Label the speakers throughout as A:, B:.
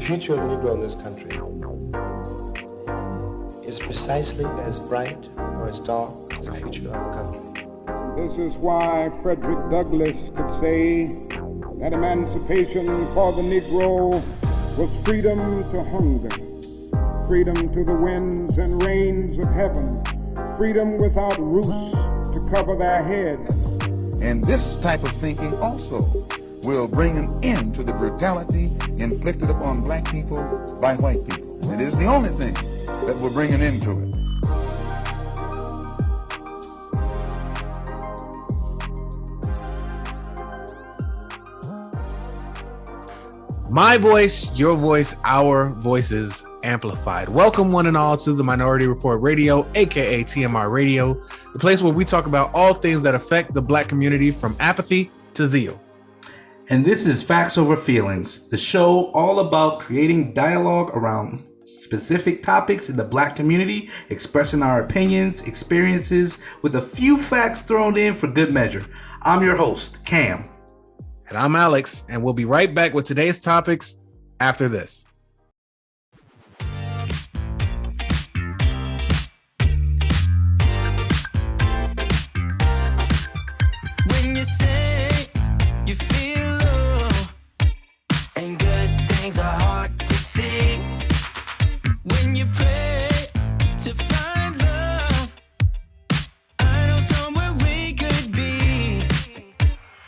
A: future of the Negro in this country is precisely as bright or as dark as the future of the country.
B: This is why Frederick Douglass could say that emancipation for the Negro was freedom to hunger, freedom to the winds and rains of heaven, freedom without roofs to cover their heads.
C: And this type of thinking also will bring an end to the brutality inflicted upon black people by white people. It is the only thing that will bring an end to it.
D: My voice, your voice, our voices amplified. Welcome one and all to the Minority Report Radio, aka TMR Radio, the place where we talk about all things that affect the black community from apathy to zeal.
E: And this is Facts Over Feelings, the show all about creating dialogue around specific topics in the black community, expressing our opinions, experiences, with a few facts thrown in for good measure. I'm your host, Cam.
D: And I'm Alex, and we'll be right back with today's topics after this.
F: When you say you feel low and good things are hard to see, when you pray to find love, I know somewhere we could be.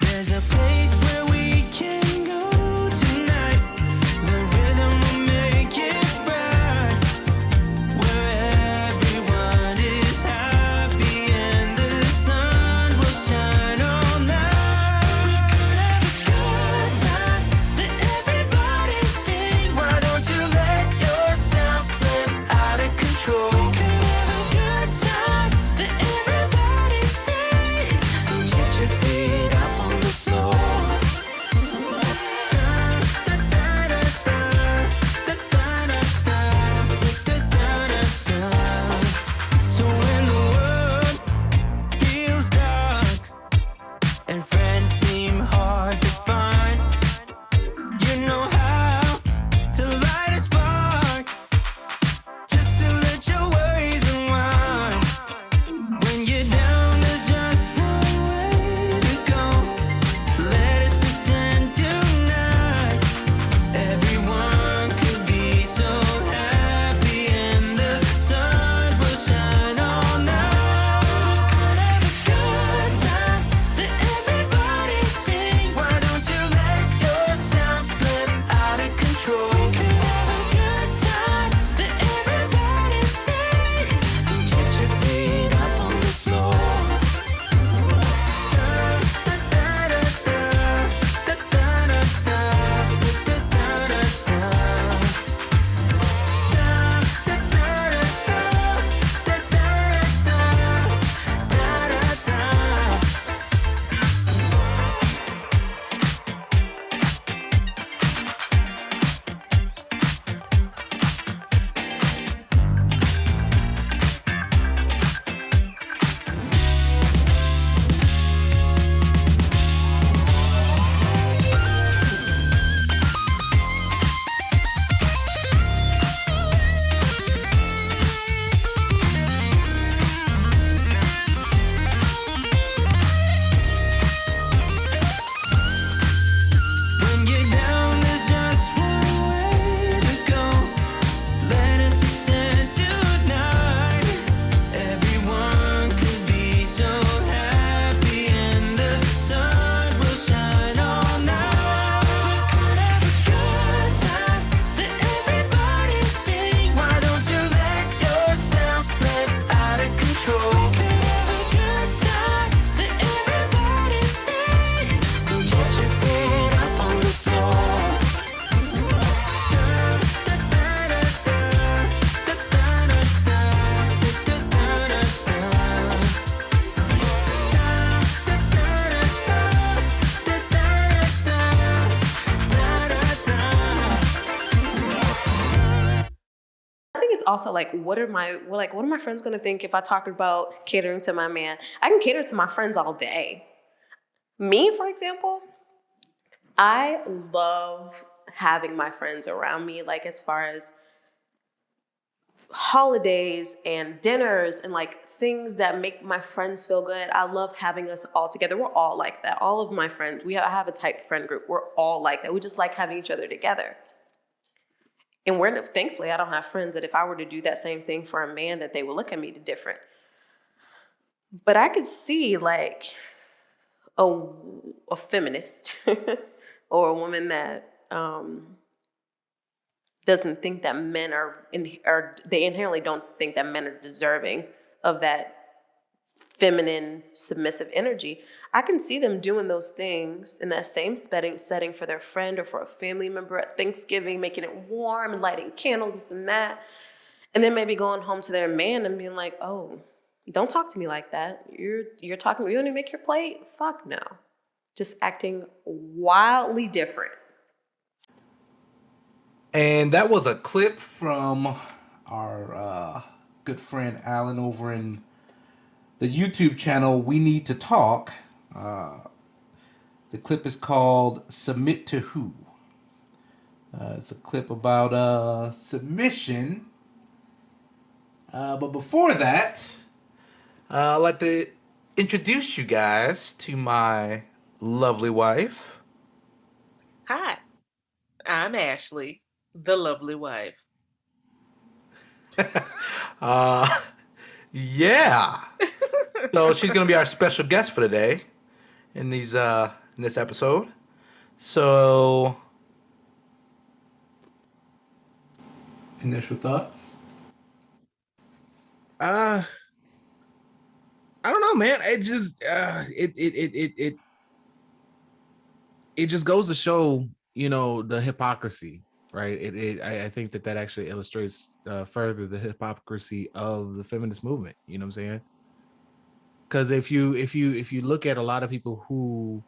F: There's a place where we can go tonight. The rhythm will make it bright, where everyone is happy and the sun will shine all night. We could have a good time that everybody sing. Why don't you let yourself slip out of control? We could have a good time that everybody sing. Get your feet up on the floor. So when the world feels dark and friends seem hard to find, you know how to light a spark just to let your worries unwind. When you're down, there's just one way to go. Let us ascend tonight. Everyone could be so happy and the sun will shine all night. We could have a good time that everybody sing. Why don't you let yourself slip out of control? We could have a good time that everybody sing. Get your feet up on the floor. When you're down, there's just one way to go. Let us ascend tonight. Everyone could be so happy and the sun will shine all night. We could have a good time that everybody sing. Why don't you let yourself slip out of control? We could have a good time that everybody sing. Get your feet up on the floor.
G: I think it's also like, what are my friends gonna think if I talk about catering to my man? I can cater to my friends all day. Me, for example, I love having my friends around me, like as far as holidays and dinners and like things that make my friends feel good. I love having us all together. We're all like that. All of my friends, I have a tight friend group. We're all like that. We just like having each other together. And thankfully, I don't have friends that if I were to do that same thing for a man, that they would look at me different. But I could see like a feminist or a woman that doesn't think that men they inherently don't think that men are deserving of that feminine submissive energy. I can see them doing those things in that same setting for their friend or for a family member at Thanksgiving, making it warm and lighting candles, this and that. And then maybe going home to their man and being like, oh, don't talk to me like that. You're talking, you want to make your plate? Fuck no. Just acting wildly different.
E: And that was a clip from our good friend Alan over in the YouTube channel We Need to Talk. The clip is called Submit to Who? It's a clip about submission. But before that, I'd like to introduce you guys to my lovely wife.
H: Hi, I'm Ashley, the lovely wife.
E: Yeah. So she's gonna be our special guest for today in this episode. So, initial thoughts?
D: I don't know, man. It just it just goes to show, the hypocrisy, right? I think that actually illustrates further the hypocrisy of the feminist movement. You know what I'm saying? Because if you look at a lot of people who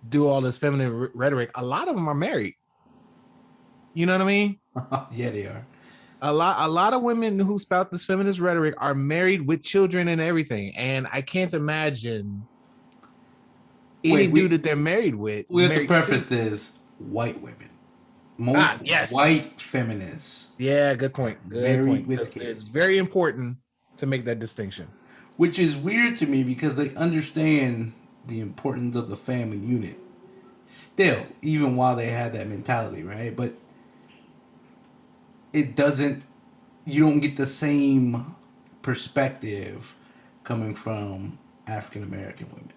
D: do all this feminine rhetoric, a lot of them are married. You know what I mean?
E: Yeah, they are.
D: A lot of women who spout this feminist rhetoric are married with children and everything, and I can't imagine any dude that they're married with.
E: We have to preface this: white women, most white feminists.
D: Yeah, good point.
E: Married with kids.
D: It's very important to make that distinction.
E: Which is weird to me because they understand the importance of the family unit. Still, even while they have that mentality, right? But you don't get the same perspective coming from African American women,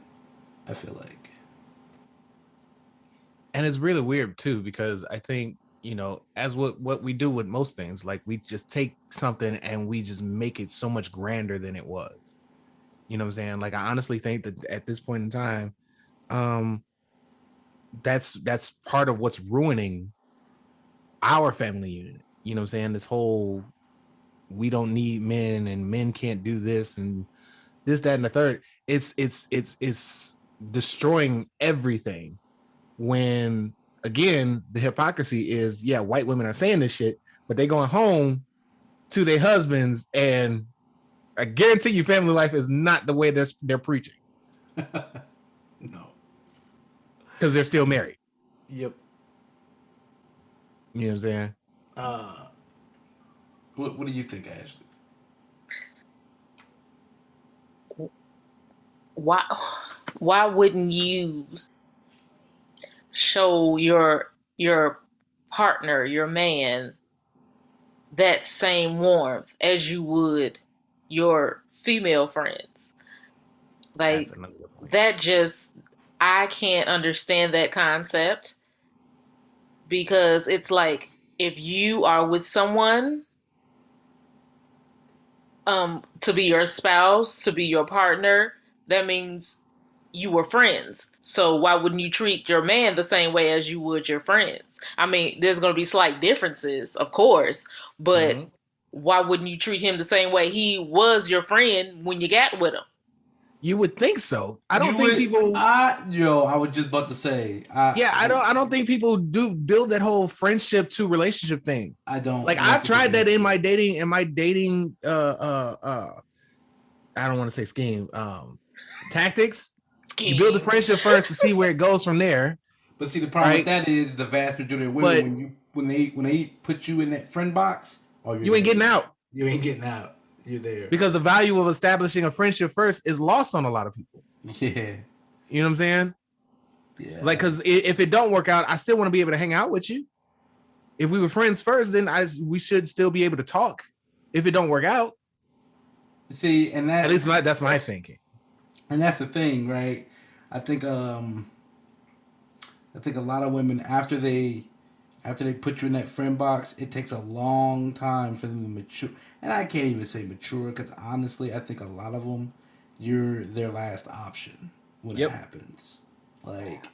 E: I feel like.
D: And it's really weird too, because I think, as what we do with most things, like we just take something and we just make it so much grander than it was. You know what I'm saying? Like, I honestly think that at this point in time, that's part of what's ruining our family unit. You know what I'm saying? This whole, we don't need men and men can't do this and this, that, and the third. It's destroying everything. When again, the hypocrisy is, white women are saying this shit, but they going home to their husbands, and I guarantee you family life is not the way they're preaching.
E: No.
D: Because they're still married.
E: Yep.
D: You know what I'm saying?
E: What do you think, Ashley?
H: Why wouldn't you show your partner, your man, that same warmth as you would your female friends? Like, that just, I can't understand that concept, because it's like, if you are with someone to be your spouse, to be your partner, that means you were friends. So why wouldn't you treat your man the same way as you would your friends? I mean, there's going to be slight differences, of course, but why wouldn't you treat him the same way he was your friend when you got with him?
D: You would think so. I was
E: just about to say.
D: I don't think people do build that whole friendship to relationship thing.
E: I don't.
D: Like, I've tried that in my dating. I don't want to say scheme. Tactics. You build a friendship first to see where it goes from there,
E: But see, the problem with
D: Right?
E: that is the vast majority of women
D: But
E: when they put you in that friend box, oh,
D: you ain't getting out
E: You ain't getting out. You're there.
D: because the value of establishing a friendship first is lost on a lot of people.
E: Yeah.
D: You know what I'm saying?
E: Yeah.
D: Like, because if it don't work out, I still want to be able to hang out with you. If we were friends first, then we should still be able to talk. If it don't work out,
E: see, and that
D: at least that's my thinking.
E: And that's the thing, right? I think a lot of women after they put you in that friend box, it takes a long time for them to mature. And I can't even say mature because honestly, I think a lot of them, you're their last option when it happens. Like,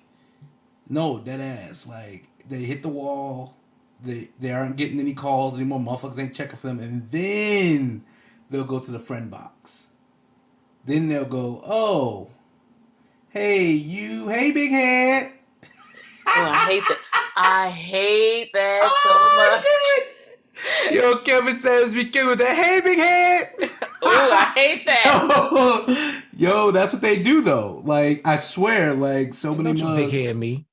E: no, dead ass. Like, they hit the wall. They aren't getting any calls anymore. Motherfuckers ain't checking for them. And then they'll go to the friend box. Then they'll go, oh, hey, big head.
H: Oh, I hate that so much.
E: Yo, Kevin says we came with that, hey, big head.
H: Oh, I hate that.
E: Yo, that's what they do, though. Like, I swear, like, so many
D: Don't you big head me.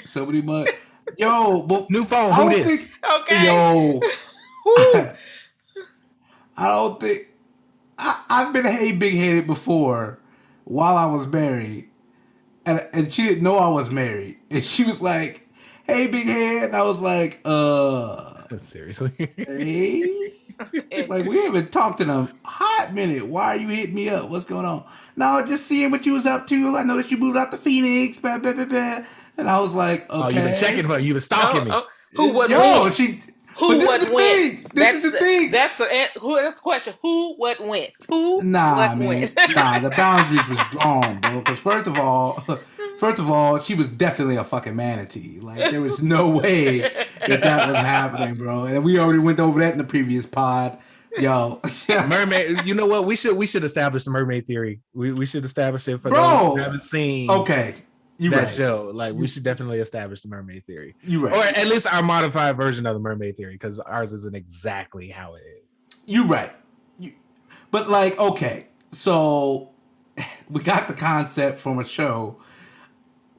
E: So many mugs. Yo, but
D: new phone, who this?
H: Okay.
E: Yo. I don't think... I've been hey big headed before while I was married. And she didn't know I was married. And she was like, hey big head. And I was like,
D: seriously?
E: Hey? Like, we haven't talked in a hot minute. Why are you hitting me up? What's going on? No, just seeing what you was up to. I noticed you moved out to Phoenix. Blah, blah, blah, blah. And I was like, okay.
D: Oh, you've been checking for you. Been stalking me.
H: Who would
E: Yo,
H: win? Who would win?
E: This is the thing.
H: That's the question. Who would win? Who
E: Nah,
H: would
E: man.
H: win?
E: Nah, the boundaries was drawn, bro. Because first of all, she was definitely a fucking manatee. Like, there was no way that was happening, bro. And we already went over that in the previous pod. Yo,
D: mermaid. You know what? We should establish the mermaid theory. We should establish it for
E: bro,
D: those who haven't seen.
E: Okay. That
D: show. Like, we should definitely establish the mermaid theory.
E: You right.
D: Or at least our modified version of the mermaid theory, because ours isn't exactly how it is.
E: You right. But like, okay, so we got the concept from a show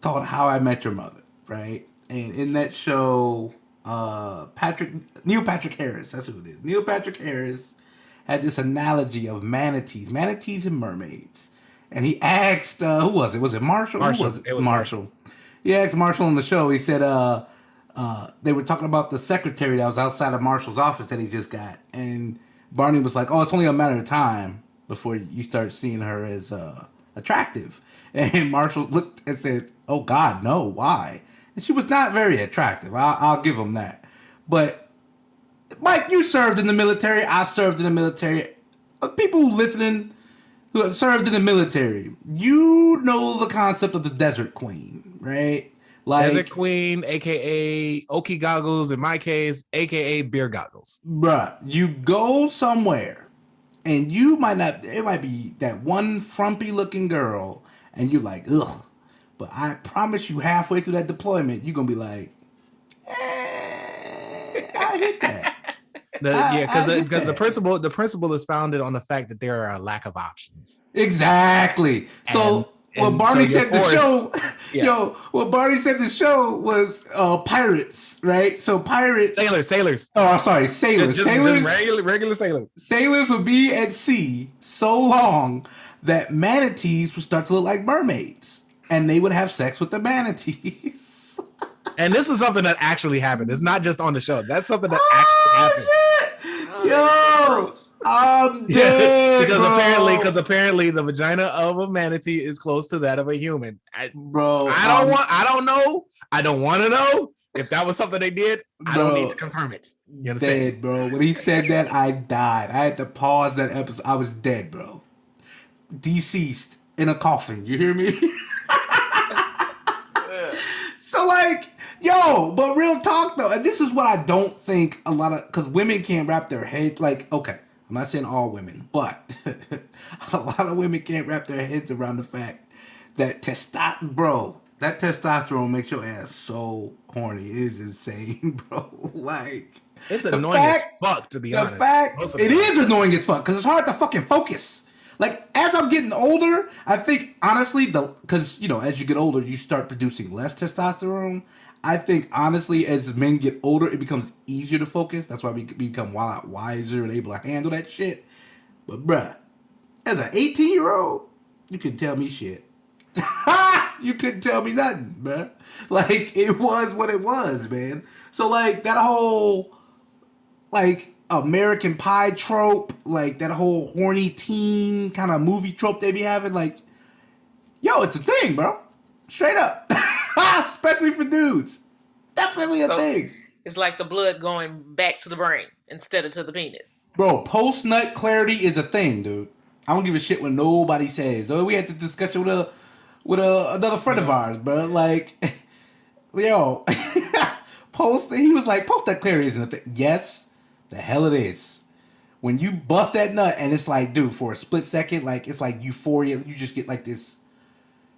E: called How I Met Your Mother, right? And in that show, Neil Patrick Harris, that's who it is. Neil Patrick Harris had this analogy of manatees and mermaids. And he asked, who was it? Was it Marshall? Who was it? It was Marshall. He asked Marshall on the show. He said, they were talking about the secretary that was outside of Marshall's office that he just got. And Barney was like, oh, it's only a matter of time before you start seeing her as attractive. And Marshall looked and said, oh, God, no, why? And she was not very attractive. I'll give him that. But, Mike, you served in the military. I served in the military. People who listening who have served in the military, you know the concept of the Desert Queen, right? Like,
D: Desert Queen, aka Okie goggles in my case, aka beer goggles.
E: Bruh, you go somewhere and you might not, it might be that one frumpy looking girl and you're like, ugh. But I promise you halfway through that deployment, you're gonna be like, I hit that.
D: Because the principle is founded on the fact that there are a lack of options.
E: Exactly. So what Barney said the show was pirates, right? So pirates,
D: sailors.
E: Oh, I'm sorry, sailors.
D: Just regular sailors.
E: Sailors would be at sea so long that manatees would start to look like mermaids, and they would have sex with the manatees.
D: And this is something that actually happened. It's not just on the show. That's something that actually happened.
E: Shit. Yo, I'm dead,
D: because apparently the vagina of a manatee is close to that of a human. I don't know. I don't want to know. If that was something they did, I don't need to confirm it. You understand?
E: Dead, bro. When he said that, I died. I had to pause that episode. I was dead, bro. Deceased in a coffin. You hear me? So like, yo, but real talk though, and this is what I don't think a lot of, because women can't wrap their heads, like, okay, I'm not saying all women, but a lot of women can't wrap their heads around the fact that testosterone makes your ass so horny. It is insane, bro. Like,
D: it's annoying as fuck, to be honest.
E: It is annoying as fuck because it's hard to fucking focus. Like, as I'm getting older, I think, honestly, because, you know, as you get older, you start producing less testosterone. I think, honestly, as men get older, it becomes easier to focus. That's why we become a lot wiser and able to handle that shit. But, bruh, as an 18-year-old, you couldn't tell me shit. You couldn't tell me nothing, bruh. Like, it was what it was, man. So, like, that whole, like, American Pie trope, like, that whole horny teen kind of movie trope they be having, like, yo, it's a thing, bro. Straight up. Especially for dudes. Definitely a thing.
H: It's like the blood going back to the brain instead of to the penis.
E: Bro, post-nut clarity is a thing, dude. I don't give a shit what nobody says. Oh, we had this discussion with another friend of ours, bro. Like, yo, he was like, post-nut clarity isn't a thing. Yes, the hell it is. When you buff that nut and it's like, dude, for a split second, like, it's like euphoria. You just get like this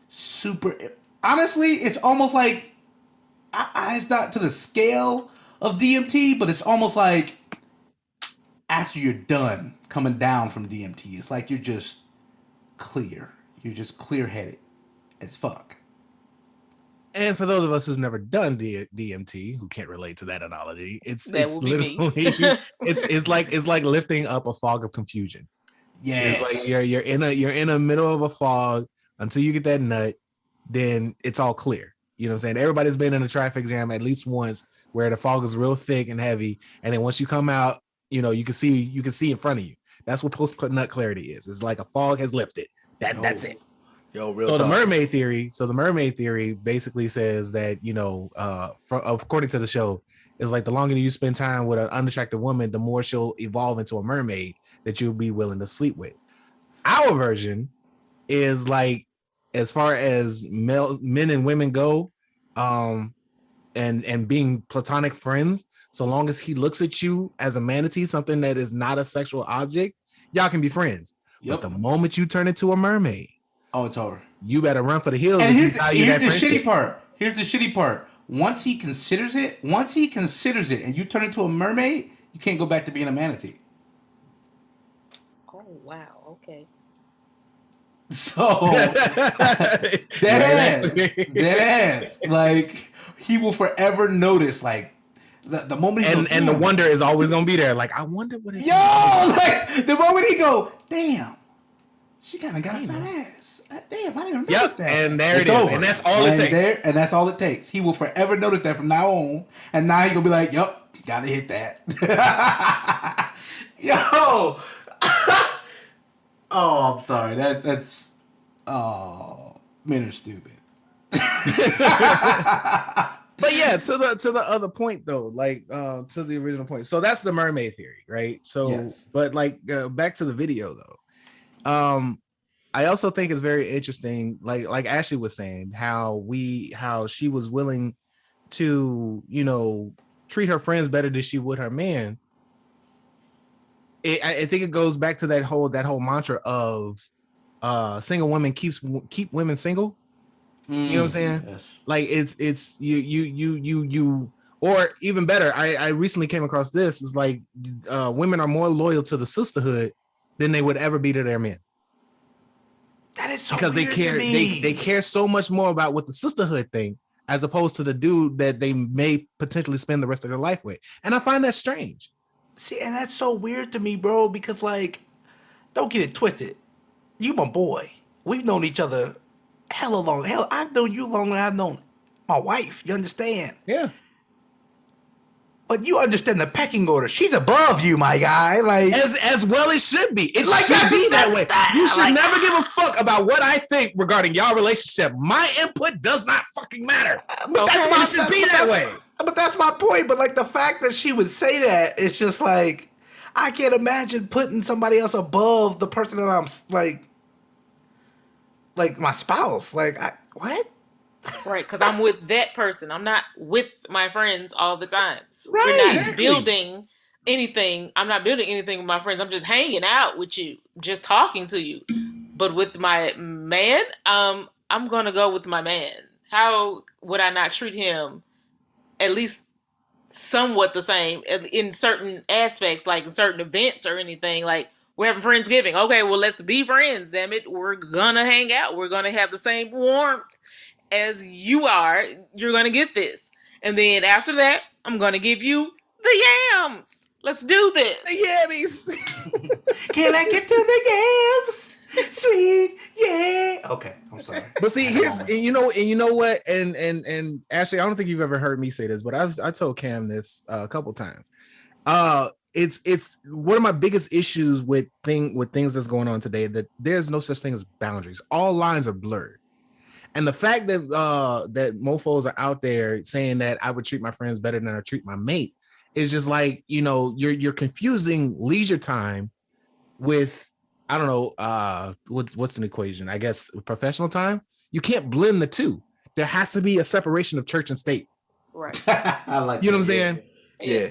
E: super... Honestly, it's almost like... it's not to the scale of DMT, but it's almost like after you're done coming down from DMT, it's like you're just clear. You're just clear-headed as fuck.
D: And for those of us who's never done DMT, who can't relate to that analogy, it's literally it's like lifting up a fog of confusion.
E: Yeah,
D: it's like you're in the middle of a fog until you get that nut, then it's all clear. You know what I'm saying? Everybody's been in a traffic jam at least once where the fog is real thick and heavy, and then once you come out, you know, you can see in front of you. That's what post-nut clarity is. It's like a fog has lifted. That's it.
E: Yo, real
D: So
E: talk.
D: the mermaid theory basically says that, you know, according to the show, is like the longer you spend time with an unattractive woman, the more she'll evolve into a mermaid that you'll be willing to sleep with. Our version is like, as far as men and women go, and being platonic friends, so long as he looks at you as a manatee, something that is not a sexual object, y'all can be friends. Yep. But the moment you turn into a mermaid,
E: oh, it's over.
D: You better run for the hills.
E: And here's the shitty part. Here's the shitty part. Once he considers it, and you turn into a mermaid, you can't go back to being a manatee.
H: Oh wow, okay.
E: So dead ass. Like, he will forever notice, like, the moment he
D: and the wonder is always gonna be there. Like, I wonder what it's
E: like the moment he go, damn, she kind of got a fat ass. Damn, I didn't notice that.
D: And there it is. Over. And that's all it takes.
E: And that's all it takes. He will forever notice that from now on. And now he's gonna be like, yup, gotta hit that. Yo. Oh, I'm sorry. That's men are stupid.
D: But yeah, to the other point though, like to the original point. So that's the mermaid theory, right? So, yes. But like back to the video though. I also think it's very interesting, like Ashley was saying, how she was willing to, you know, treat her friends better than she would her man. I think it goes back to that whole mantra of single women keep women single. You know what I'm saying? Yes. Like it's you or even better. I recently came across this. It's like women are more loyal to the sisterhood than they would ever be to their men.
E: That is so
D: because
E: weird
D: they care.
E: To me.
D: They care so much more about what the sisterhood thing as opposed to the dude that they may potentially spend the rest of their life with. And I find that strange.
E: See, and that's so weird to me, bro, because, like, don't get it twisted. You my boy. We've known each other hella long. Hell, I've known you longer than I've known my wife. You understand?
D: Yeah.
E: But you understand the pecking order. She's above you, my guy. Like,
D: as well it should be. It like should be that way. You should never give a fuck about what I think regarding y'all relationship. My input does not fucking matter.
E: But
D: it should be that way.
E: But that's my point. But like the fact that she would say that, it's just like, I can't imagine putting somebody else above the person that I'm like my spouse. Like, what?
H: Right, because I'm with that person. I'm not with my friends all the time.
E: Right.
H: We're not building anything. I'm not building anything with my friends. I'm just hanging out with you, just talking to you. But with my man, I'm gonna go with my man. How would I not treat him at least somewhat the same in certain aspects, like in certain events or anything? Like, We're having Friendsgiving. Okay, well, let's be friends, damn it. We're gonna hang out. We're gonna have the same warmth as you are. You're gonna get this. And then after that, I'm gonna give you the yams. Let's do this.
D: The yammies.
E: Can I get to the yams? Sweet, yeah. Okay, I'm sorry.
D: But see, and you know what, and Ashley, I don't think you've ever heard me say this, but I told Cam this a couple times. It's one of my biggest issues with things that's going on today, that there's no such thing as boundaries. All lines are blurred. And the fact that that mofos are out there saying that I would treat my friends better than I treat my mate is just like, you're confusing leisure time with, I don't know, what's an equation? I guess professional time. You can't blend the two. There has to be a separation of church and state.
H: Right.
E: I like
D: you know what I'm saying?
E: Yeah.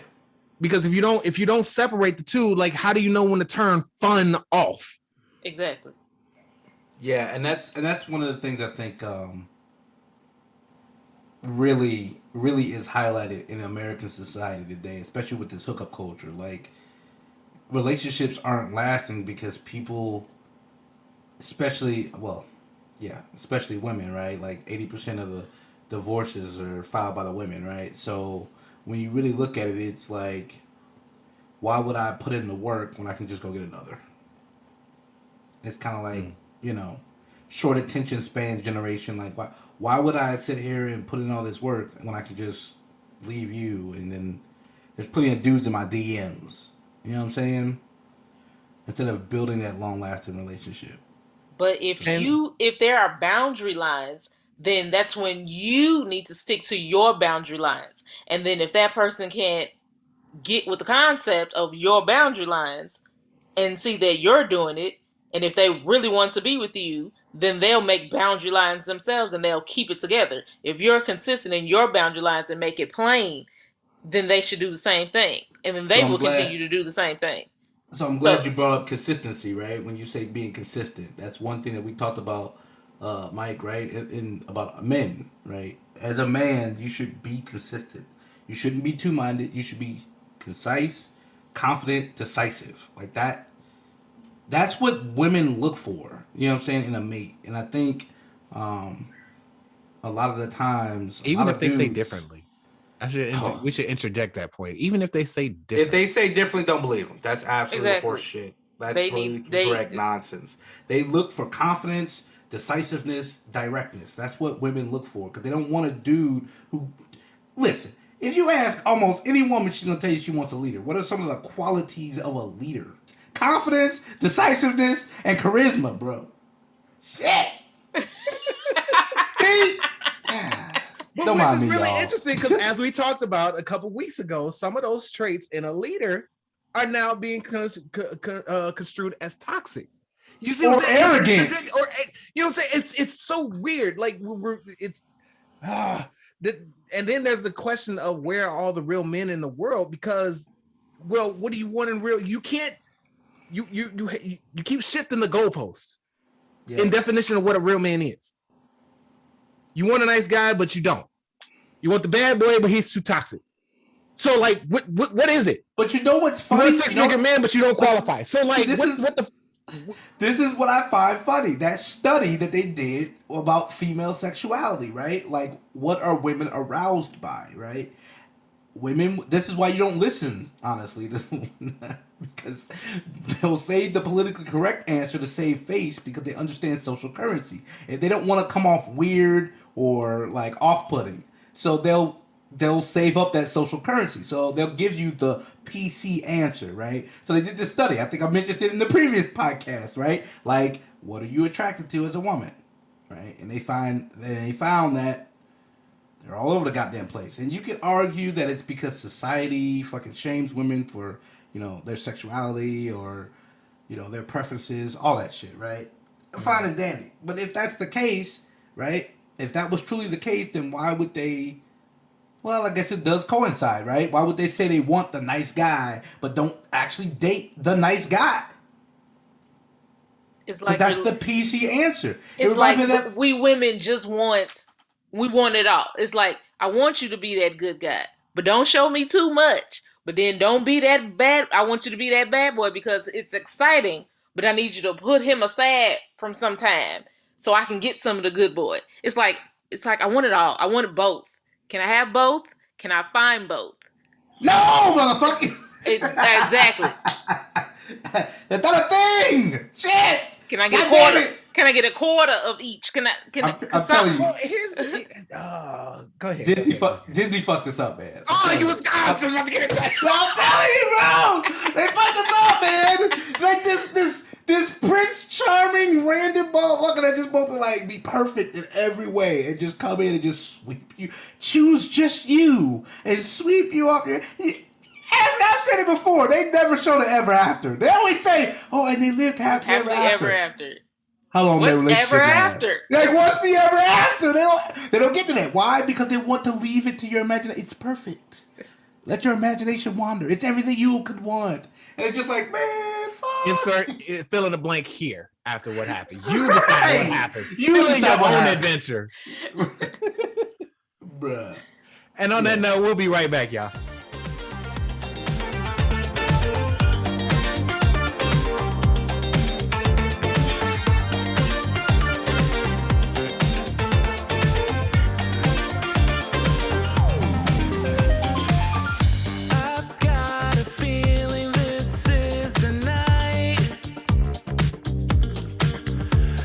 D: Because if you don't separate the two, like, how do you know when to turn fun off?
H: Exactly.
E: Yeah, and that's one of the things I think really is highlighted in American society today, especially with this hookup culture. Like, relationships aren't lasting because people, especially women, right? Like 80% of the divorces are filed by the women, right? So when you really look at it, it's like, why would I put in the work when I can just go get another? It's kind of like, short attention span generation. Like, why would I sit here and put in all this work when I can just leave you? And then there's plenty of dudes in my DMs. You know what I'm saying? Instead of building that long-lasting relationship.
H: But if there are boundary lines, then that's when you need to stick to your boundary lines. And then if that person can't get with the concept of your boundary lines and see that you're doing it, and if they really want to be with you, then they'll make boundary lines themselves and they'll keep it together. If you're consistent in your boundary lines and make it plain, then they should do the same thing. And then they will continue to do the same thing.
E: So I'm glad you brought up consistency, right? When you say being consistent, that's one thing that we talked about, Mike, right? In about men, right? As a man, you should be consistent. You shouldn't be two-minded. You should be concise, confident, decisive. Like that. That's what women look for, you know what I'm saying, in a mate. And I think a lot of the times,
D: even if they say differently, we should interject that point. Even if they say differently.
E: If they say differently, don't believe them. That's absolutely horse shit. That's correct nonsense. They look for confidence, decisiveness, directness. That's what women look for, because they don't want a dude who... Listen, if you ask almost any woman, she's going to tell you she wants a leader. What are some of the qualities of a leader? Confidence, decisiveness, and charisma, bro. Shit.
D: But which is really interesting, because as we talked about a couple weeks ago, some of those traits in a leader are now being construed as toxic. You see,
E: or arrogant,
D: or you know what I'm saying? It's so weird. Like and then there's the question of where are all the real men in the world? Because, well, what do you want in real? You can't. You keep shifting the goalposts in definition of what a real man is. You want a nice guy, but you don't. You want the bad boy, but he's too toxic. So, like, what is it?
E: But you know what's funny?
D: You want a six-figure man, but you don't qualify. So, like,
E: this is what I find funny. That study that they did about female sexuality, right? Like, what are women aroused by, right? Women, this is why you don't listen, honestly, because they'll say the politically correct answer to save face because they understand social currency. And they don't want to come off weird or like off-putting. So they'll save up that social currency. So they'll give you the PC answer, right? So they did this study. I think I mentioned it in the previous podcast, right? Like, what are you attracted to as a woman, right? And they found that they're all over the goddamn place. And you could argue that it's because society fucking shames women for, their sexuality or, their preferences, all that shit, right? Fine and dandy. But if that's the case, right? If that was truly the case, then why would they... Well, I guess it does coincide, right? Why would they say they want the nice guy, but don't actually date the nice guy?
H: It's like
E: that's the PC answer.
H: It's like we women just we want it all. It's like, I want you to be that good guy, but don't show me too much. But then don't be that bad. I want you to be that bad boy because it's exciting. But I need you to put him aside from some time so I can get some of the good boy. It's like I want it all. I want it both. Can I have both? Can I find both?
E: No, motherfucker.
H: Exactly.
E: That's not a thing. Shit.
H: Can I get a quarter? Can I get a quarter of each? I'm
E: telling you.
D: Well, here's go ahead.
E: Disney fucked this up, man.
D: Oh, you was about to get it back.
E: I'm telling you, bro. They fucked us up, man. Like this Prince Charming random motherfucker that just supposed to like be perfect in every way and just come in and just sweep you, choose just you and sweep you off your. I've said it before. They never show the ever after. They always say, "Oh, and they lived happily ever after." How long their relationship
H: ever after?
E: Like, what's the ever after? They don't get to that. Why? Because they want to leave it to your imagination. It's perfect. Let your imagination wander. It's everything you could want. And it's just like, man, fuck.
D: Insert fill in the blank here after what happened. You decide what happened. You
E: decide
D: your
E: what
D: own
E: happened.
D: adventure.
E: Bruh.
D: And on that note, we'll be right back, y'all.
F: I've got a feeling this is the night.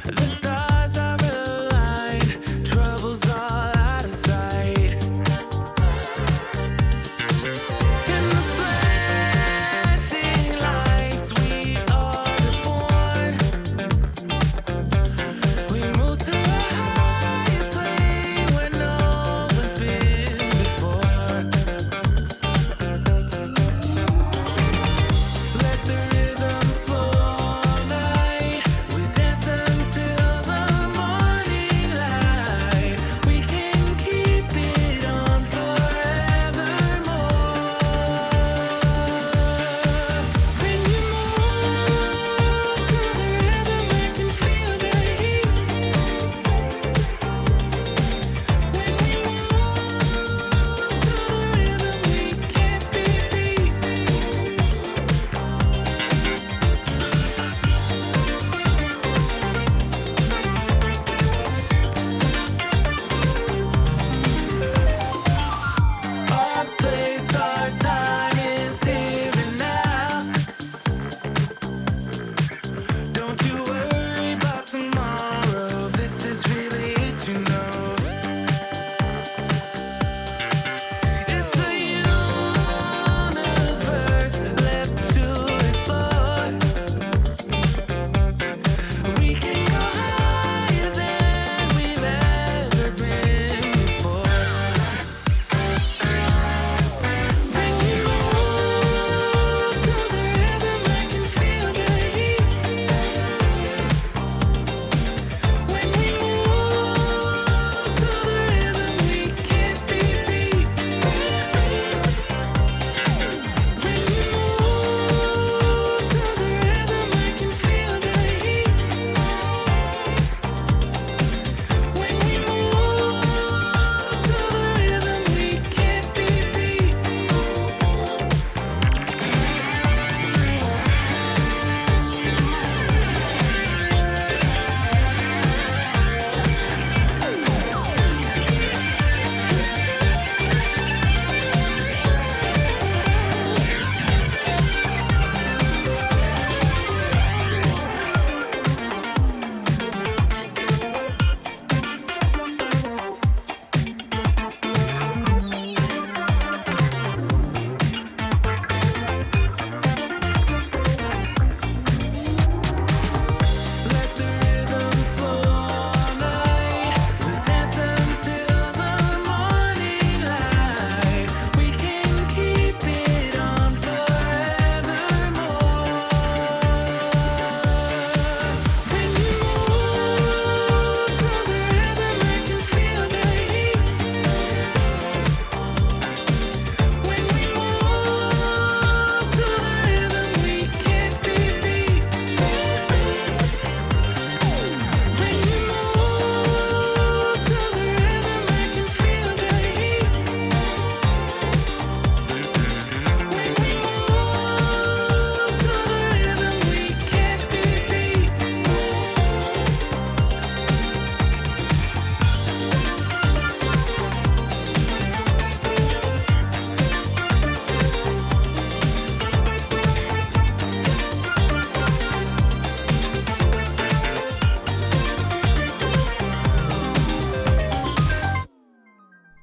F: The stars are aligned, trouble's all out of sight.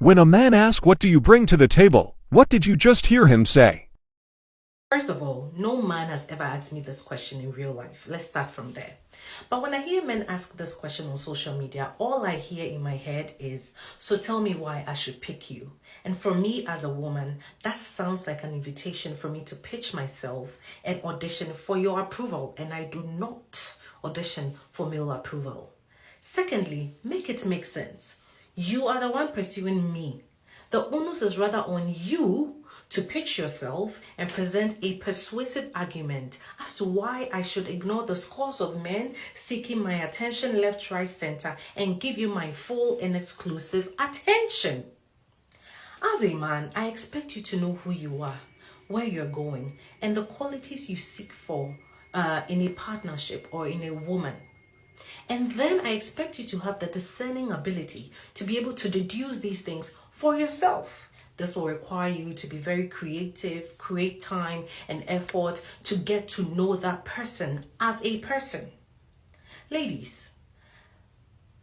I: When a man asks, "What do you bring to the table?" what did you just hear him say?
J: First of all, no man has ever asked me this question in real life. Let's start from there. But when I hear men ask this question on social media, all I hear in my head is, so tell me why I should pick you. And for me as a woman, that sounds like an invitation for me to pitch myself and audition for your approval. And I do not audition for male approval. Secondly, make it make sense. You are the one pursuing me. The onus is rather on you to pitch yourself and present a persuasive argument as to why I should ignore the scores of men seeking my attention left, right, center, and give you my full and exclusive attention. As a man, I expect you to know who you are, where you're going, and the qualities you seek for in a partnership or in a woman. And then I expect you to have the discerning ability to be able to deduce these things for yourself. This will require you to be very creative, create time and effort to get to know that person as a person. Ladies,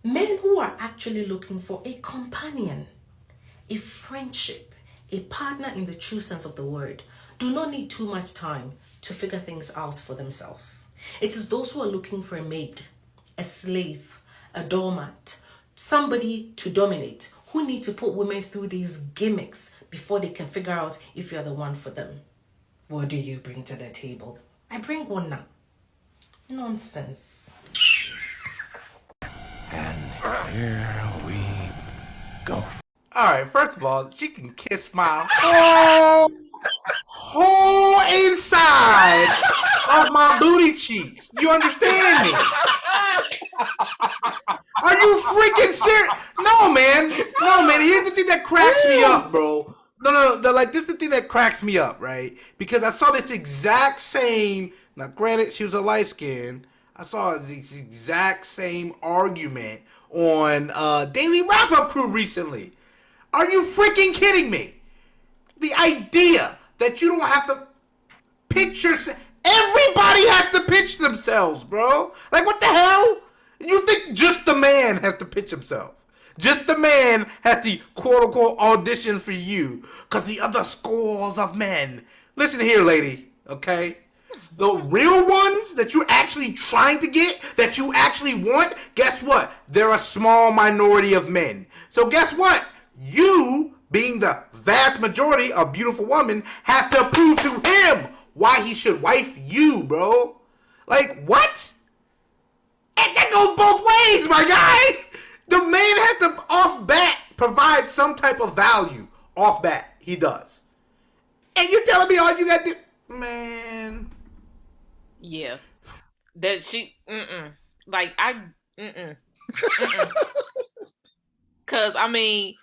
J: men who are actually looking for a companion, a friendship, a partner in the true sense of the word, do not need too much time to figure things out for themselves. It is those who are looking for a maid, a slave, a doormat, somebody to dominate, who need to put women through these gimmicks before they can figure out if you're the one for them. What do you bring to the table? I bring one now. Nonsense.
D: And here we go.
E: All right, first of all, she can kiss my whole inside of my booty cheeks. You understand me? Are you freaking serious? No, man. Here's the thing that cracks me up, bro. No. This is the thing that cracks me up, right? Because I saw this exact same. Now, granted, she was a light skin. I saw this exact same argument on Daily Wrap-Up Crew recently. Are you freaking kidding me? The idea that you don't have to pitch yourself. Everybody has to pitch themselves, bro. Like, what the hell? You think just the man has to pitch himself? Just the man has to quote-unquote audition for you because the other scores of men. Listen here, lady, okay? The real ones that you're actually trying to get, that you actually want, guess what? They're a small minority of men. So guess what? You, being the vast majority of beautiful women, have to prove to him why he should wife you, bro. Like, what? And that goes both ways, my guy. The man has to, off bat, provide some type of value. Off bat, he does. And you're telling me all you got to do? Man.
H: Yeah. That she, Like, Because, I mean,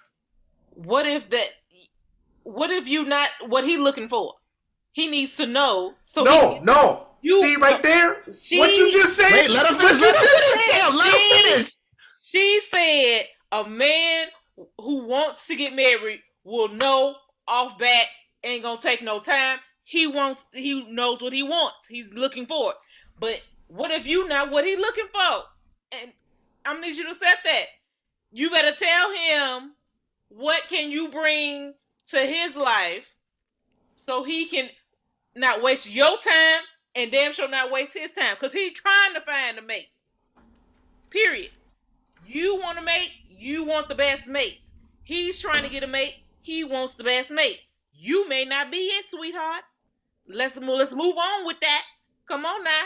H: what if you not what he looking for? He needs to know. So
E: No. See right there? What you just said?
D: Wait, let him finish. Let him finish.
H: She said a man who wants to get married will know off bat, ain't gonna take no time. He knows what he wants. He's looking for it. But what if you not what he looking for? And I'm gonna need you to accept that. You better tell him what can you bring to his life so he can not waste your time and damn sure not waste his time. Because he's trying to find a mate. Period. You want a mate, you want the best mate. He's trying to get a mate, he wants the best mate. You may not be it, sweetheart. Let's move on with that. Come on now.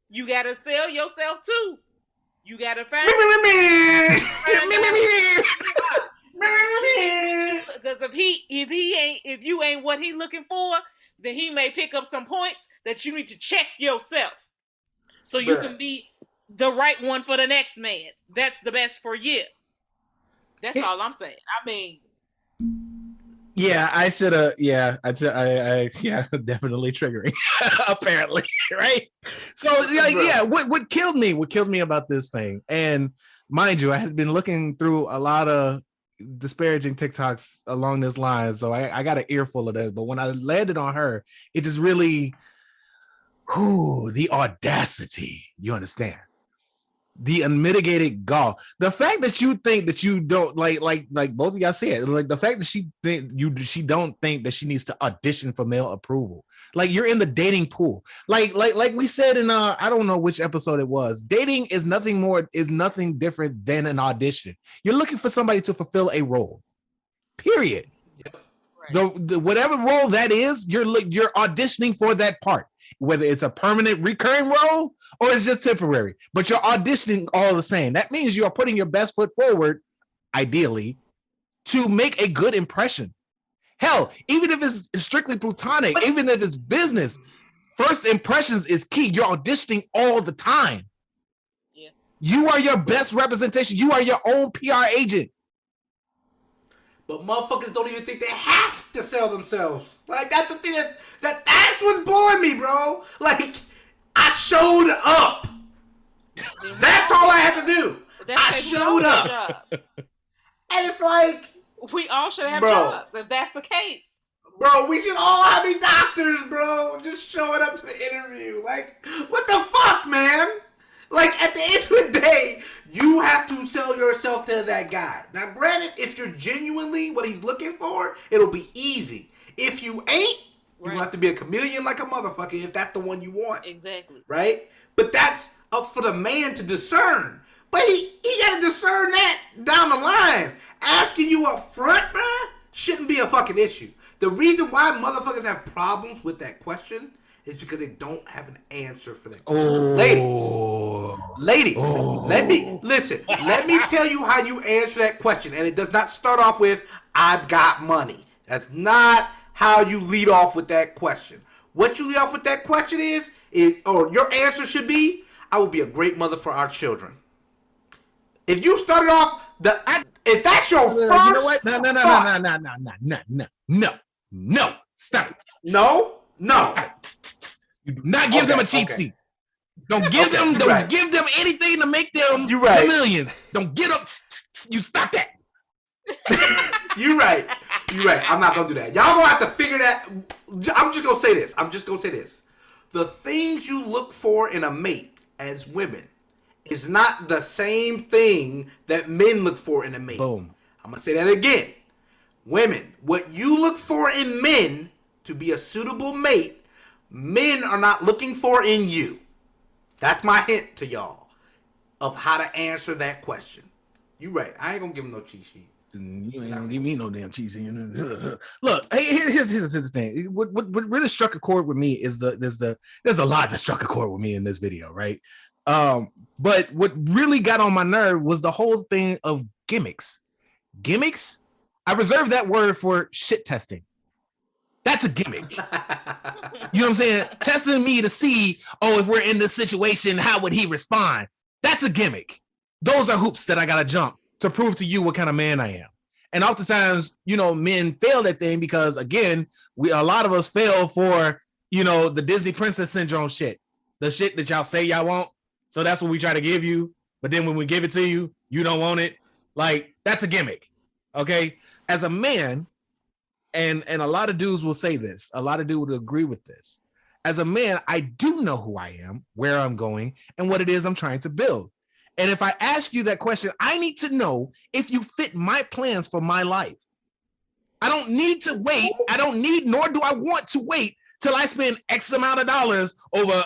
H: You gotta sell yourself too. You gotta find because if you ain't what he looking for, then he may pick up some points that you need to check yourself. So you can be the right one for the next man. That's the best for you. That's all I'm saying. I mean,
D: yeah, I should have. Yeah, definitely triggering. Apparently, right? So, what killed me about this thing, and mind you, I had been looking through a lot of disparaging TikToks along this line, so I got an earful of this. But when I landed on her, it just really, the audacity. You understand? The unmitigated gall. The fact that you think that you don't like both of y'all said, like the fact that she don't think that she needs to audition for male approval. Like you're in the dating pool. Like we said in I don't know which episode it was. Dating is nothing different than an audition. You're looking for somebody to fulfill a role. Period. Yep. Right. The whatever role that is, you're auditioning for that part. Whether it's a permanent recurring role or it's just temporary, but you're auditioning all the same. That means you are putting your best foot forward, ideally, to make a good impression. Hell, even if it's strictly platonic, even if it's business, first impressions is key. You're auditioning all the time. Yeah. You are your best representation. You are your own PR agent.
E: But motherfuckers don't even think they have to sell themselves. Like, that's the thing that's what's blowing me, bro. Like, I showed up. That's all I had to do. I showed up. And it's like,
H: we all should have jobs if that's the case.
E: Bro, we should all be doctors, bro. Just showing up to the interview. Like, what the fuck, man? Like, at the end of the day, you have to sell yourself to that guy. Now, granted, if you're genuinely what he's looking for, it'll be easy. If you ain't, you have to be a chameleon like a motherfucker if that's the one you want.
H: Exactly.
E: Right? But that's up for the man to discern. But he got to discern that down the line. Asking you up front, bruh, shouldn't be a fucking issue. The reason why motherfuckers have problems with that question is because they don't have an answer for that question. Ladies, let me tell you how you answer that question. And it does not start off with, I've got money. That's not how you lead off with that question. What you lead off with that question is or your answer should be, I will be a great mother for our children. If you started off if that's your first,
D: you know what? No, stop it.
E: No.
D: You do not give them a cheat sheet. Don't give them anything to make them millions. Don't get up. You stop that.
E: You're right. I'm not gonna do that. Y'all gonna have to figure that. I'm just gonna say this. The things you look for in a mate as women is not the same thing that men look for in a mate.
D: Boom.
E: I'm gonna say that again. Women, what you look for in men to be a suitable mate, men are not looking for in you. That's my hint to y'all of how to answer that question. You right. I ain't gonna give him no cheat sheet.
D: You ain't gonna give me no damn cheat sheet. Look, here's the thing. What really struck a chord with me is there's a lot that struck a chord with me in this video, right? But what really got on my nerve was the whole thing of gimmicks. Gimmicks? I reserve that word for shit testing. That's a gimmick. You know what I'm saying? Testing me to see, if we're in this situation, how would he respond? That's a gimmick. Those are hoops that I gotta jump to prove to you what kind of man I am. And oftentimes, men fail that thing because, again, a lot of us fail for, the Disney princess syndrome shit. The shit that y'all say y'all want. So that's what we try to give you. But then when we give it to you, you don't want it. Like, that's a gimmick. Okay? As a man, and a lot of dudes will say this. A lot of dudes would agree with this. As a man, I do know who I am, where I'm going, and what it is I'm trying to build. And if I ask you that question, I need to know if you fit my plans for my life. I don't need to wait. Nor do I want to wait till I spend X amount of dollars over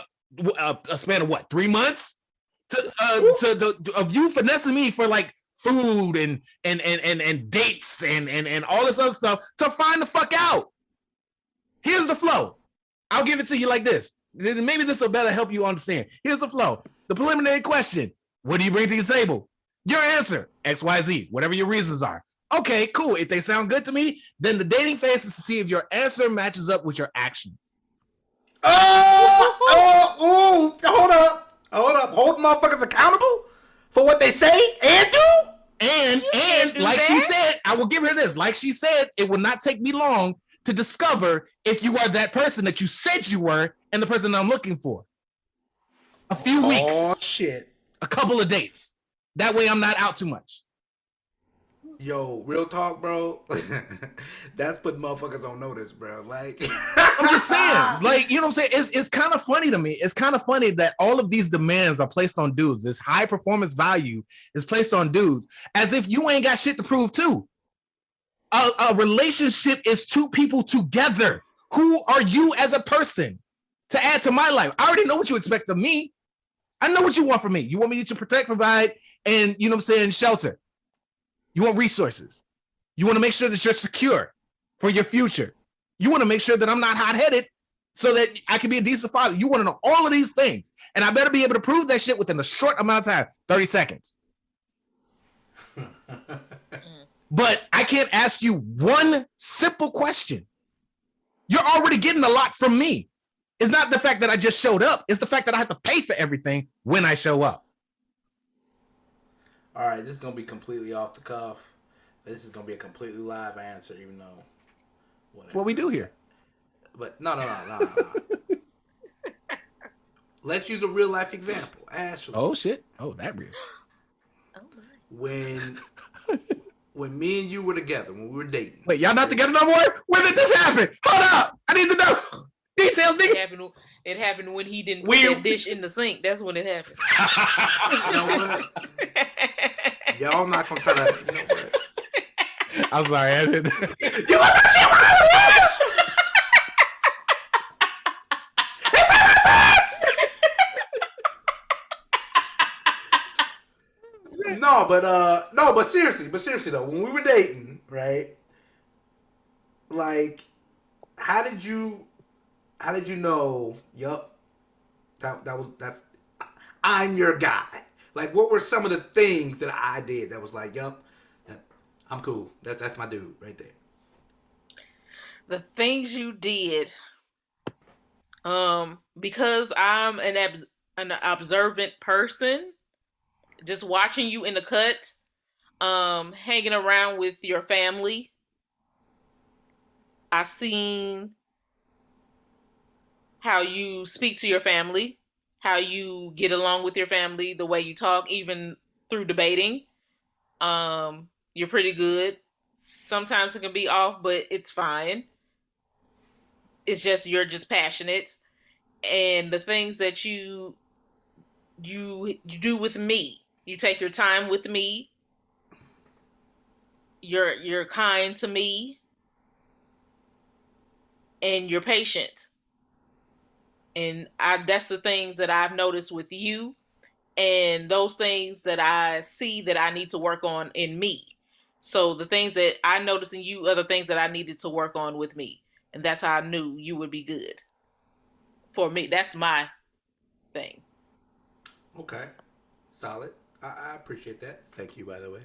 D: a span of 3 months of you finessing me for like food and dates and all this other stuff to find the fuck out. Here's the flow. I'll give it to you like this. Maybe this will better help you understand. Here's the flow. The preliminary question. What do you bring to the table? Your answer, X, Y, Z, whatever your reasons are. Okay, cool. If they sound good to me, then the dating phase is to see if your answer matches up with your actions.
E: Hold up. Hold motherfuckers accountable for what they say and do?
D: And like she said, I will give her this. Like she said, it will not take me long to discover if you are that person that you said you were and the person I'm looking for. A few weeks.
E: Oh, shit.
D: A couple of dates. That way I'm not out too much.
E: Yo, real talk, bro. That's put motherfuckers on notice, bro. Like,
D: I'm just saying, like, you know what I'm saying? It's kind of funny to me. It's kind of funny that all of these demands are placed on dudes. This high performance value is placed on dudes as if you ain't got shit to prove too. A relationship is two people together. Who are you as a person to add to my life? I already know what you expect of me. I know what you want from me. You want me to protect, provide, and, you know what I'm saying, shelter. You want resources. You want to make sure that you're secure for your future. You want to make sure that I'm not hot-headed so that I can be a decent father. You want to know all of these things. And I better be able to prove that shit within a short amount of time, 30 seconds. But I can't ask you one simple question. You're already getting a lot from me. It's not the fact that I just showed up. It's the fact that I have to pay for everything when I show up.
E: all right, this is gonna be completely off the cuff. This is gonna be a completely live answer, even though whatever.
D: What we do here.
E: But no. Let's use a real life example. Ashley.
D: Oh shit. Oh, that real.
E: When me and you were together, when we were dating.
D: Wait, y'all not together no more? When did this happen? Hold up. I need to know. Details, nigga.
H: It happened when he didn't put that dish in the sink. That's when it happened.
E: You know what? Y'all not gonna try to. You know what?
D: I'm sorry, I didn't.
E: You want that shit No, but seriously though, when we were dating, right? Like, how did you know? Yup, that's I'm your guy. Like, what were some of the things that I did that was like, yup, I'm cool. That's my dude right there.
H: The things you did, because I'm an observant person. Just watching you in the cut, hanging around with your family. I seen how you speak to your family, how you get along with your family, the way you talk, even through debating. You're pretty good. Sometimes it can be off, but it's fine. It's just you're just passionate, and the things that you do with me. You take your time with me. You're kind to me. And you're patient. And that's the things that I've noticed with you. And those things that I see that I need to work on in me. So the things that I noticed in you are the things that I needed to work on with me. And that's how I knew you would be good. For me, that's my thing.
E: Okay. Solid. I appreciate that. Thank you, by the way.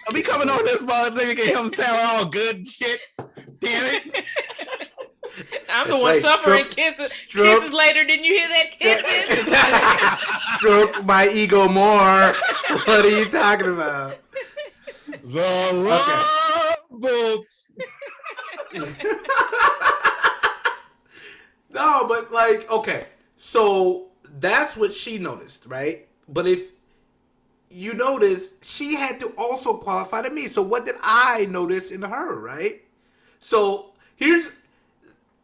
D: I'll be coming on this motherfucker and come tell all good shit. Damn it.
H: I'm the one suffering kisses. Kisses later. Didn't you hear that? Kisses.
E: Stroke my ego more. What are you talking about?
D: The love bolts.
E: No, but like, okay. So that's what she noticed, right? But if you notice, she had to also qualify to me. So what did I notice in her, right? So here's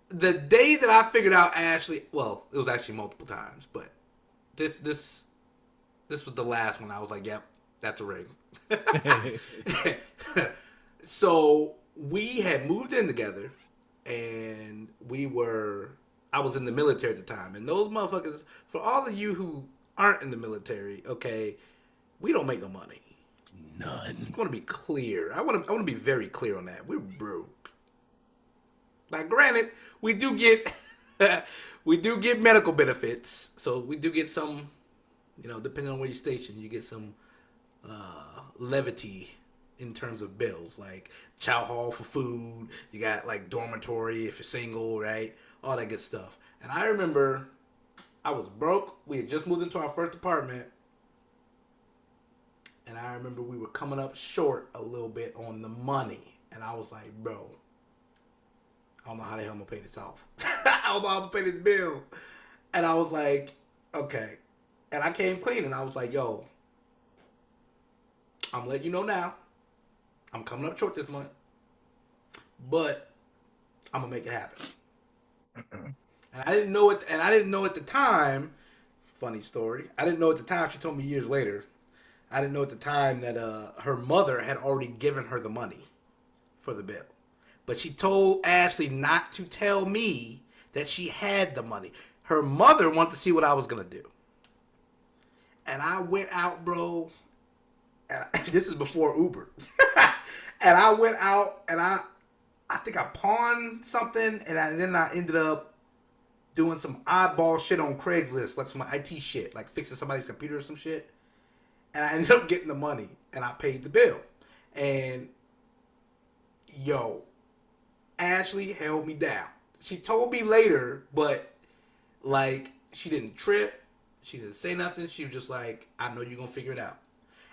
E: the day that I figured out Ashley. Well, it was actually multiple times, but this was the last one. I was like, "Yep, that's a ring." So we had moved in together, and I was in the military at the time, and those motherfuckers. For all of you who aren't in the military, okay, we don't make no money.
D: None.
E: I want to be clear. I want to be very clear on that. We're broke. Now, granted, we do get medical benefits, so we do get some. You know, depending on where you're stationed, you get some levity in terms of bills, like chow hall for food. You got like dormitory if you're single, right? All that good stuff. And I remember I was broke. We had just moved into our first apartment. And I remember we were coming up short a little bit on the money. And I was like, bro, I don't know how the hell I'm going to pay this off. I don't know how I'm going to pay this bill. And I was like, okay. And I came clean and I was like, yo, I'm letting you know now. I'm coming up short this month, but I'm gonna make it happen. And I didn't know it. And I didn't know at the time. Funny story. I didn't know at the time. She told me years later. I didn't know at the time that her mother had already given her the money for the bill, but she told Ashley not to tell me that she had the money. Her mother wanted to see what I was gonna do, and I went out, bro. And this is before Uber, and I went out and I think I pawned something, and then I ended up doing some oddball shit on Craigslist, like some IT shit, like fixing somebody's computer or some shit. And I ended up getting the money, and I paid the bill. And, yo, Ashley held me down. She told me later, but, like, she didn't trip. She didn't say nothing. She was just like, I know you're going to figure it out.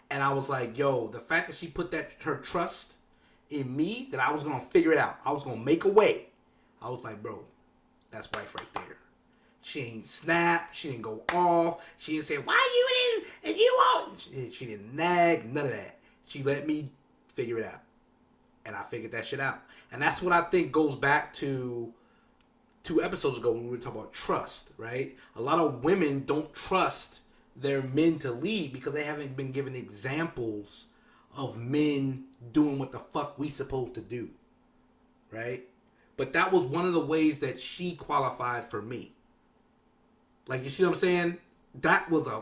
E: And I was like, yo, the fact that she put her trust in me, that I was going to figure it out. I was going to make a way. I was like, bro, that's wife right there. She ain't snap. She didn't go off. She didn't say, why you in and you all. She didn't nag. None of that. She let me figure it out. And I figured that shit out. And that's what I think goes back to 2 episodes ago when we were talking about trust, right? A lot of women don't trust their men to lead because they haven't been given examples of men doing what the fuck we supposed to do, right? But that was one of the ways that she qualified for me. Like, you see what I'm saying? That was a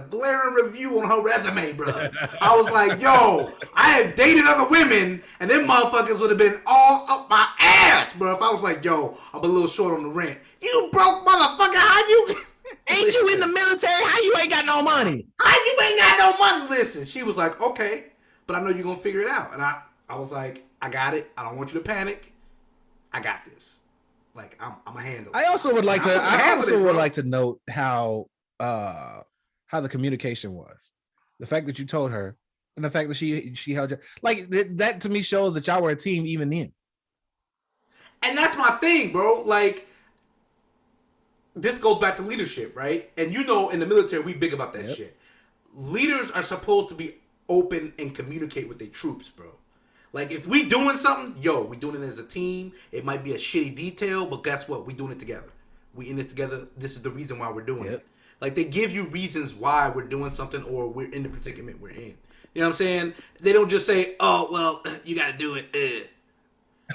E: glaring review on her resume, bro. I was like, yo, I have dated other women, and them motherfuckers would have been all up my ass, bro. If I was like, yo, I'm a little short on the rent. You broke motherfucker, how you...
D: Ain't you in the military? How you ain't got no money?
E: How you ain't got no money? Listen, she was like, okay, but I know you're going to figure it out. And I was like, I got it. I don't want you to panic. I got this. Like, I'm gonna handle it.
D: I also would like to note how the communication was. The fact that you told her, and the fact that she held you, like that to me shows that y'all were a team even then.
E: And that's my thing, bro. Like, this goes back to leadership, right? And you know, in the military, we big about that shit. Leaders are supposed to be open and communicate with their troops, bro. Like, if we doing something, yo, we doing it as a team. It might be a shitty detail, but guess what? We doing it together. We in it together. This is the reason why we're doing it. Like, they give you reasons why we're doing something or we're in the predicament we're in. You know what I'm saying? They don't just say, oh, well, you got to do it.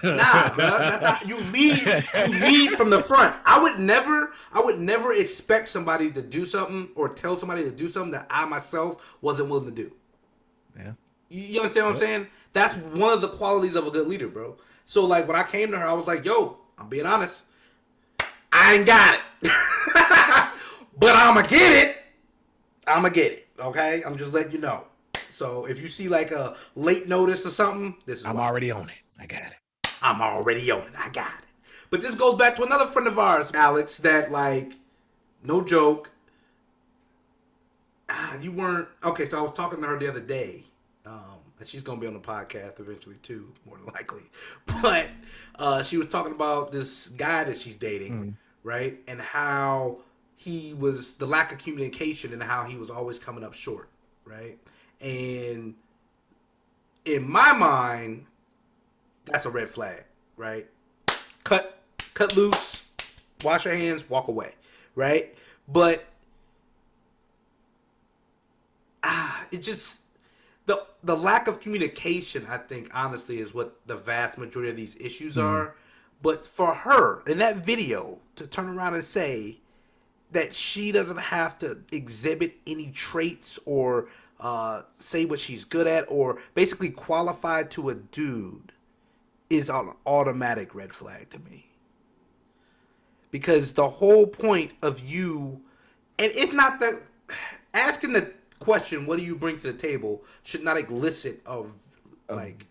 E: Nah, bro. You lead from the front. I would never expect somebody to do something or tell somebody to do something that I myself wasn't willing to do.
D: Yeah.
E: You understand what I'm saying? That's one of the qualities of a good leader, bro. So, like, when I came to her, I was like, yo, I'm being honest. I ain't got it. But I'm going to get it. Okay? I'm just letting you know. So, if you see, like, a late notice or something,
D: I'm already on it. I got it.
E: I'm already on it. I got it. But this goes back to another friend of ours, Alex, that, like, no joke. You weren't... Okay, so I was talking to her the other day. And she's going to be on the podcast eventually, too, more than likely. But she was talking about this guy that she's dating, right? And how he was... The lack of communication and how he was always coming up short, right? And in my mind, that's a red flag, right? Cut loose, wash your hands, walk away, right? But it just... The lack of communication, I think, honestly, is what the vast majority of these issues are. But for her, in that video, to turn around and say that she doesn't have to exhibit any traits or say what she's good at or basically qualified to a dude is an automatic red flag to me. Because the whole point of you... And it's not that... Asking the question, what do you bring to the table, should not elicit of like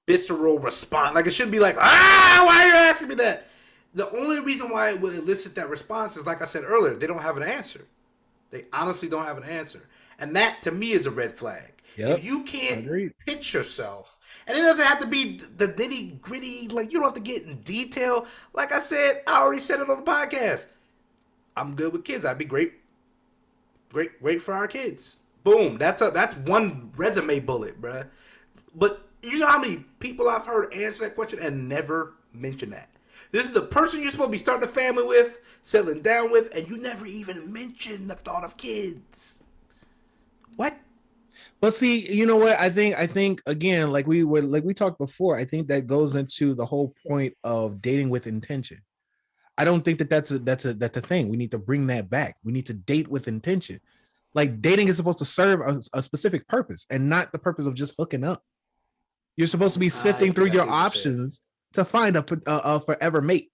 E: visceral response. Like, it shouldn't be like, why are you asking me that? The only reason why it would elicit that response is, like I said earlier, they don't have an answer. They honestly don't have an answer. And that, to me, is a red flag. If you can't pitch yourself, and it doesn't have to be the nitty gritty, like, you don't have to get in detail. Like I said, I already said it on the podcast. I'm good with kids. I'd be great for our kids. Boom. That's one resume bullet, bruh. But you know how many people I've heard answer that question and never mention that? This is the person you're supposed to be starting a family with, settling down with, and you never even mention the thought of kids. What?
D: But see, you know what? I think again, like we talked before, I think that goes into the whole point of dating with intention. I don't think that's a thing. We need to bring that back. We need to date with intention. Like dating is supposed to serve a specific purpose and not the purpose of just hooking up. You're supposed to be sifting through your options to find a forever mate.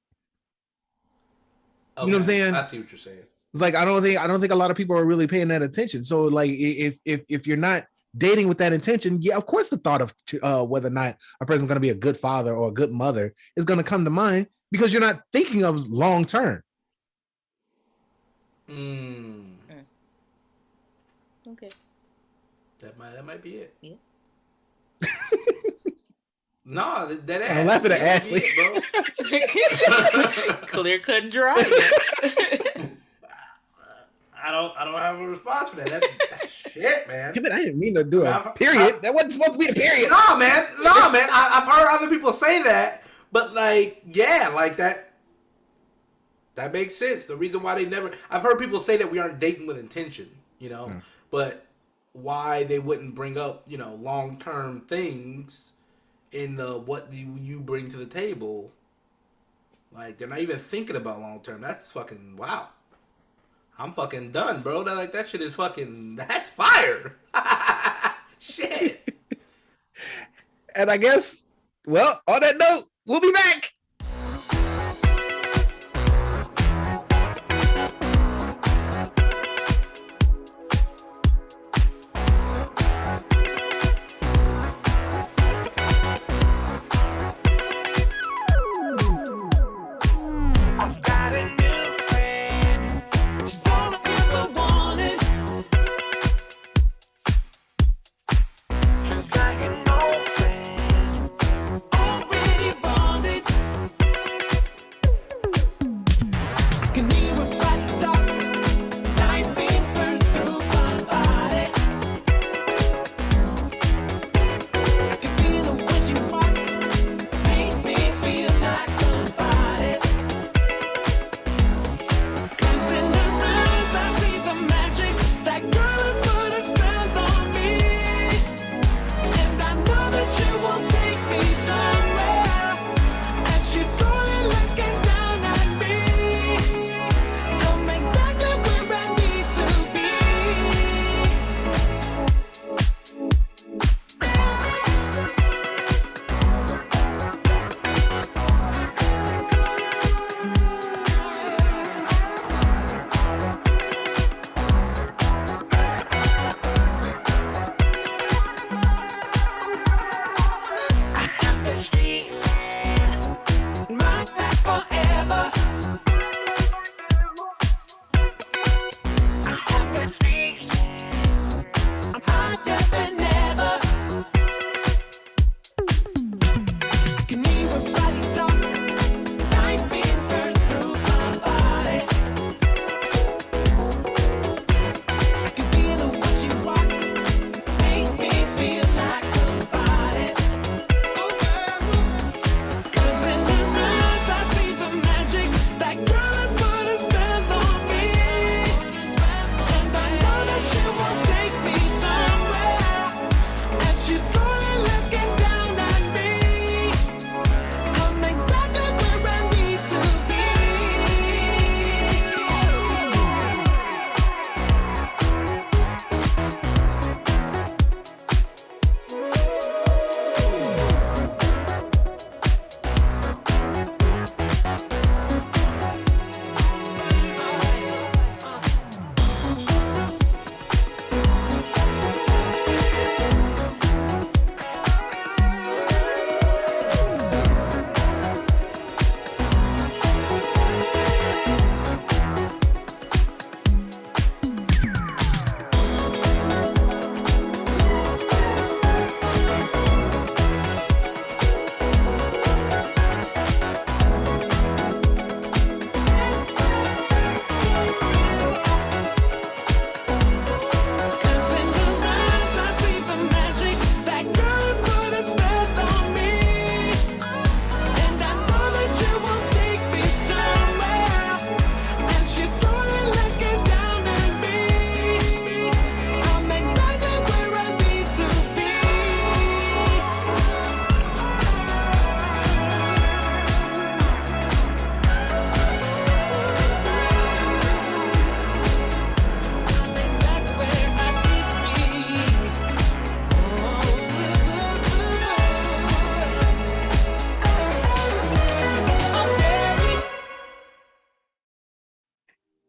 D: Okay. You know what I'm saying?
E: I see what you're saying.
D: It's like I don't think a lot of people are really paying that attention. So like if you're not dating with that intention, yeah, of course the thought of whether or not a person's going to be a good father or a good mother is going to come to mind because you're not thinking of long term.
H: Okay.
E: That might be it.
H: Yeah.
E: No, that
D: I'm laughing at Ashley,
H: bro. Clear cut and dry.
E: I don't have a response for that. That's shit, man.
D: I didn't mean to do a period. That wasn't supposed to be a period.
E: No, man. I've heard other people say that, but like, yeah, like that makes sense. The reason why I've heard people say that we aren't dating with intention, you know, but why they wouldn't bring up, you know, long-term things in the what do you bring to the table. Like, they're not even thinking about long-term. That's fucking wow. I'm fucking done, bro. That shit is fucking, that's fire. Shit.
D: And I guess, well, on that note, we'll be back.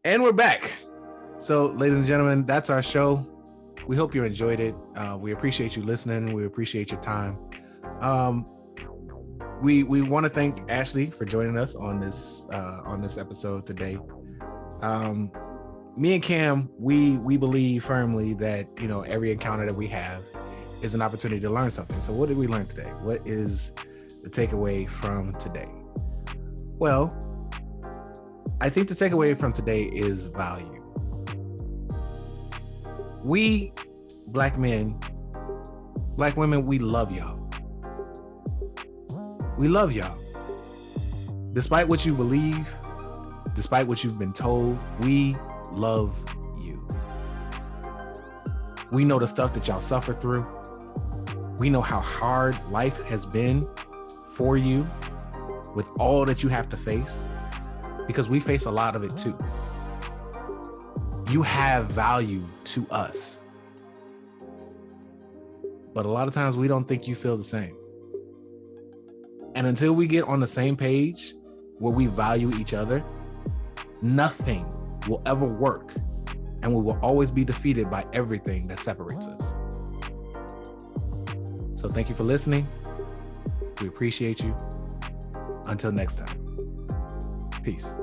D: And we're back. So, ladies and gentlemen, that's our show. We hope you enjoyed it. We appreciate you listening. We appreciate your time. We want to thank Ashley for joining us on this episode today. Me and Cam, we believe firmly that, you know, every encounter that we have is an opportunity to learn something. So what did we learn today? What is the takeaway from today? Well, I think the takeaway from today is value. We black men, black women, we love y'all. We love y'all. Despite what you believe, despite what you've been told, we love you. We know the stuff that y'all suffer through. We know how hard life has been for you with all that you have to face, because we face a lot of it too. You have value to us. But a lot of times we don't think you feel the same. And until we get on the same page where we value each other, nothing will ever work, and we will always be defeated by everything that separates us. So thank you for listening. We appreciate you. Until next time. Peace.